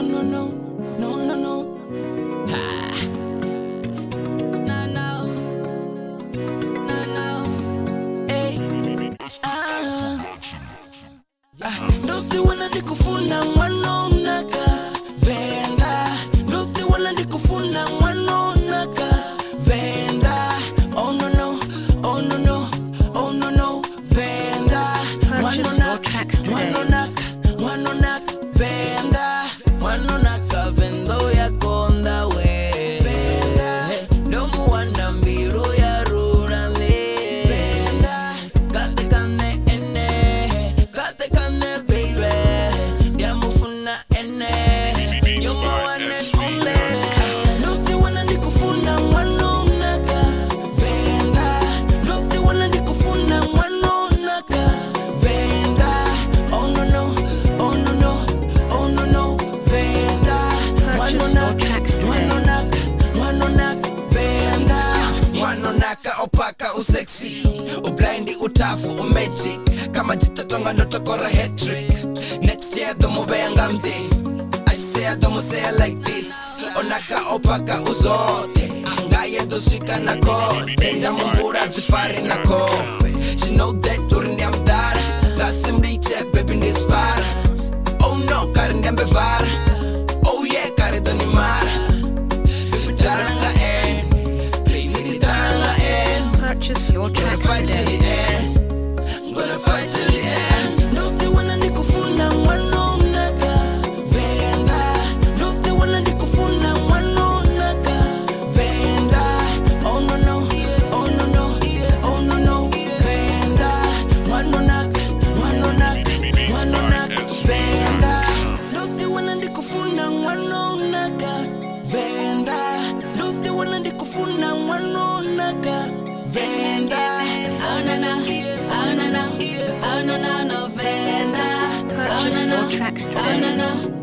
no, no, no, no, no. Ha. No, no, no, no. Hey, Ndote wana nikufuna mwano naka venda. Ndote wana nikufuna mwano naka venda. Oh no no, oh no no, oh no no, venda. Purchase your tracks today. Mwano naka venda. Mwano naka vendo ya konda we. Venda. Domu wana mbiru ya rurale. Venda. Kate kane ene. Kate kane baby. Diamufuna ene. You're my one and only. Ndote wana nikufuna mwano naka venda. Ndote wana nikufuna mwano naka venda. Oh no no, oh no no, oh no no, venda. Purchase your tracks today. Mwano naka venda. Mwano naka opaka usexy. Ublindi utafu umagic. Kama jitatonga notokora hat-trick. Next year domo beanga mdi. I say domo say like this. Onaka opaka uzote. Ngaye dosika na kote. Njamumbura jifari na kope. She know that during the amdara. Gasim check baby nispara. Oh no, karindi ambevara. Oh yeah, karidoni mara. Baby daranga end. Baby daranga end. Purchase your Gonna tracks fight till today. the end. Gonna fight till the end. Ndote wana nikufuna mwano naka venda. Ndote wana nikufuna mwano naka venda. Oh no no, oh no no, oh no no, venda. Mwano naka venda. Ndote wana nikufuna mwano naka venda. Ndote wana nikufuna mwano naka venda. Oh na na, oh na na, oh na na, no venda. Purchase your tracks Oh today. na na.